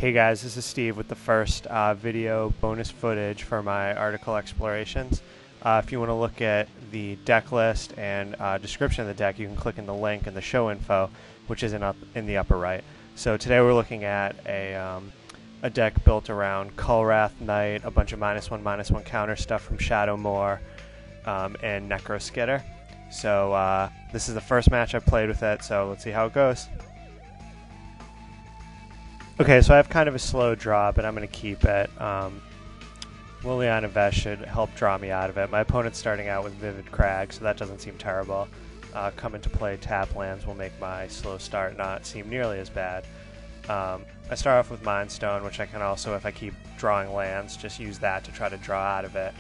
Hey guys, this is Steve with the first video bonus footage for my article explorations. If you want to look at the deck list and description of the deck, you can click in the link in the show info, which is in the upper right. So today we're looking at a deck built around Kulrath Knight, a bunch of -1/-1 counter stuff from Shadowmoor, and Necroskitter. So this is the first match I've played with it, so let's see how it goes. Okay, so I have kind of a slow draw, but I'm going to keep it. Liliana Vesh should help draw me out of it. My opponent's starting out with Vivid Crag, so that doesn't seem terrible. Come into play tap lands will make my slow start not seem nearly as bad. I start off with Mind Stone, which I can also, if I keep drawing lands, just use that to try to draw out of it.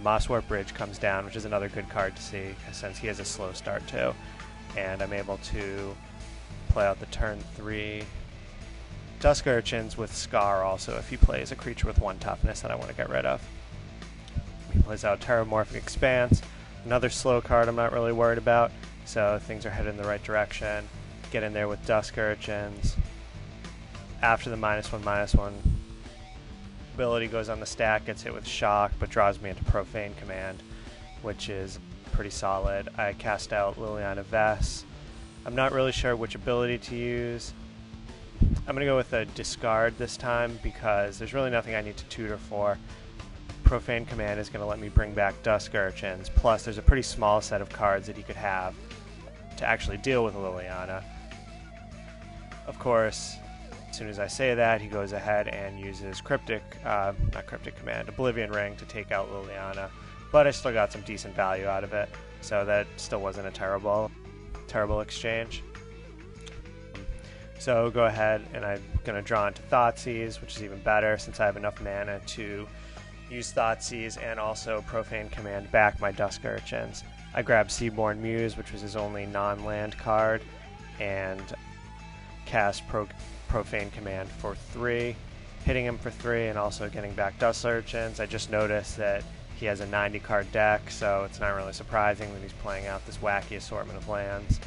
Mosswarp Bridge comes down, which is another good card to see, since he has a slow start too. And I'm able to play out the turn 3 Dusk Urchins with Scar also if he plays a creature with 1 toughness that I want to get rid of. He plays out Terramorphic Expanse, another slow card I'm not really worried about, so things are headed in the right direction. Get in there with Dusk Urchins. After the -1/-1 ability goes on the stack, gets hit with Shock, but draws me into Profane Command, which is pretty solid. I cast out Liliana Vesh. I'm not really sure which ability to use. I'm going to go with a discard this time because there's really nothing I need to tutor for. Profane Command is going to let me bring back Dusk Urchins, plus there's a pretty small set of cards that he could have to actually deal with Liliana. Of course, as soon as I say that, he goes ahead and uses Oblivion Ring to take out Liliana, but I still got some decent value out of it, so that still wasn't a terrible exchange. So go ahead, and I'm going to draw into Thoughtseize, which is even better since I have enough mana to use Thoughtseize and also Profane Command back my Dusk Urchins. I grabbed Seaborn Muse, which was his only non-land card, and cast Profane Command for 3, hitting him for 3 and also getting back Dusk Urchins. I just noticed that he has a 90-card deck, so it's not really surprising that he's playing out this wacky assortment of lands.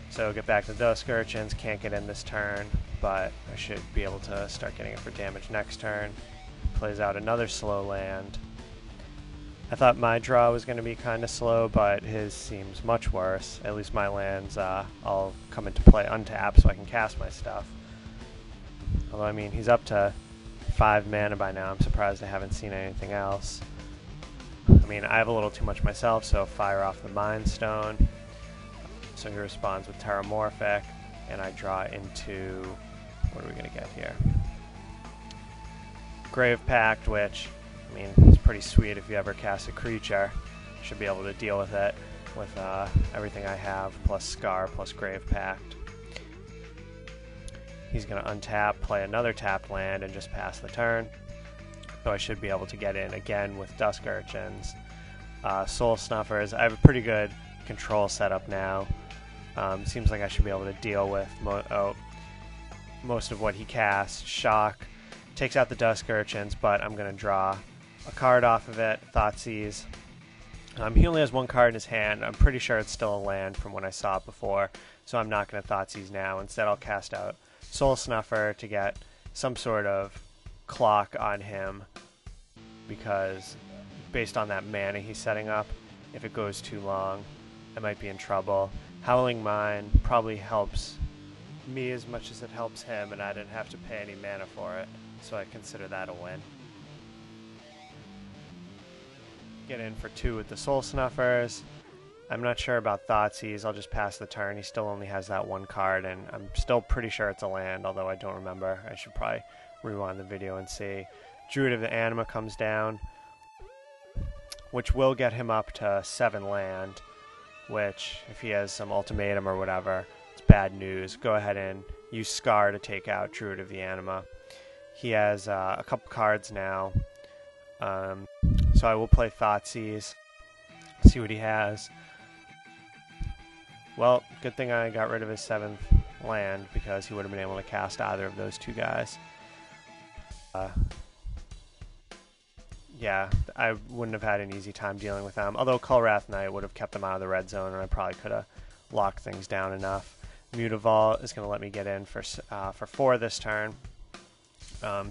So get back to Dusk Urchins, can't get in this turn, but I should be able to start getting it for damage next turn. Plays out another slow land. I thought my draw was going to be kind of slow, but his seems much worse. At least my lands all come into play untapped so I can cast my stuff. Although, I mean, he's up to 5 mana by now. I'm surprised I haven't seen anything else. I mean, I have a little too much myself, so fire off the Mind Stone. So he responds with Terramorphic, and I draw into, what are we going to get here? Grave Pact, which, I mean, it's pretty sweet if you ever cast a creature. Should be able to deal with it with everything I have, plus Scar, plus Grave Pact. He's going to untap, play another tapped land, and just pass the turn. So I should be able to get in again with Dusk Urchins. Soul Snuffers, I have a pretty good control setup now. Seems like I should be able to deal with most of what he casts. Shock takes out the Dusk Urchins, but I'm going to draw a card off of it, Thoughtseize. He only has 1 card in his hand. I'm pretty sure it's still a land from when I saw it before, so I'm not going to Thoughtseize now. Instead, I'll cast out Soul Snuffer to get some sort of clock on him, because based on that mana he's setting up, if it goes too long, I might be in trouble. Howling Mine probably helps me as much as it helps him, and I didn't have to pay any mana for it, so I consider that a win. Get in for 2 with the Soul Snuffers. I'm not sure about Thoughtseize. I'll just pass the turn. He still only has that 1 card, and I'm still pretty sure it's a land, although I don't remember. I should probably rewind the video and see. Druid of the Anima comes down, which will get him up to 7 land. Which, if he has some ultimatum or whatever, it's bad news. Go ahead and use Scar to take out Druid of the Anima. He has a couple cards now, so I will play Thoughtseize, see what he has. Well, good thing I got rid of his 7th land, because he would have been able to cast either of those 2 guys. Yeah, I wouldn't have had an easy time dealing with them. Although Kulrath Knight would have kept them out of the red zone, and I probably could have locked things down enough. Mutavault is going to let me get in for 4 this turn.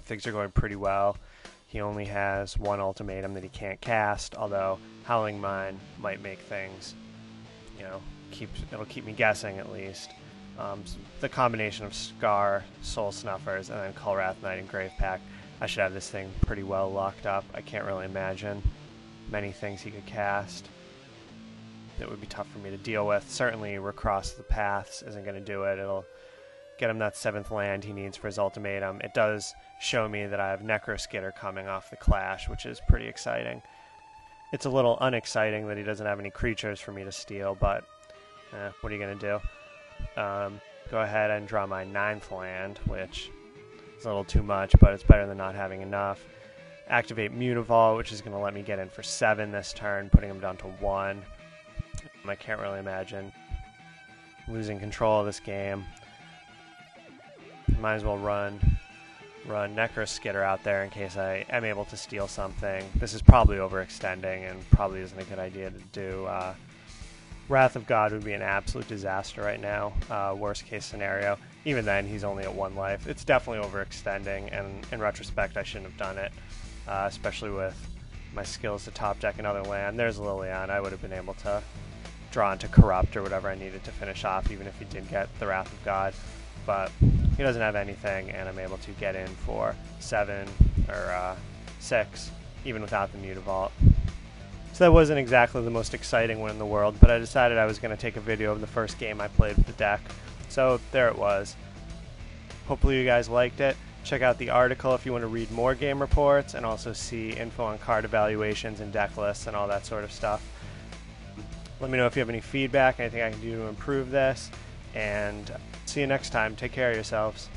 Things are going pretty well. He only has 1 ultimatum that he can't cast, although Howling Mine might make things, it'll keep me guessing at least. The combination of Scar, Soul Snuffers, and then Kulrath Knight and Grave Pact, I should have this thing pretty well locked up. I can't really imagine many things he could cast that would be tough for me to deal with. Certainly Recross the Paths isn't going to do it. It'll get him that 7th land he needs for his ultimatum. It does show me that I have Necroskitter coming off the Clash, which is pretty exciting. It's a little unexciting that he doesn't have any creatures for me to steal, but what are you going to do? Go ahead and draw my 9th land, which is a little too much, but it's better than not having enough. Activate Mutavault, which is going to let me get in for 7 this turn, putting him down to 1. I can't really imagine losing control of this game. Might as well run Necroskitter out there in case I am able to steal something. This is probably overextending and probably isn't a good idea to do. Wrath of God would be an absolute disaster right now, worst case scenario. Even then, he's only at 1 life. It's definitely overextending, and in retrospect, I shouldn't have done it, especially with my skills to top deck another land. There's Liliana. I would have been able to draw into Corrupt or whatever I needed to finish off, even if he did get the Wrath of God. But he doesn't have anything, and I'm able to get in for 7 or 6, even without the Mutavault. So that wasn't exactly the most exciting one in the world, but I decided I was going to take a video of the first game I played with the deck. So there it was. Hopefully you guys liked it. Check out the article if you want to read more game reports and also see info on card evaluations and deck lists and all that sort of stuff. Let me know if you have any feedback, anything I can do to improve this, and see you next time. Take care of yourselves.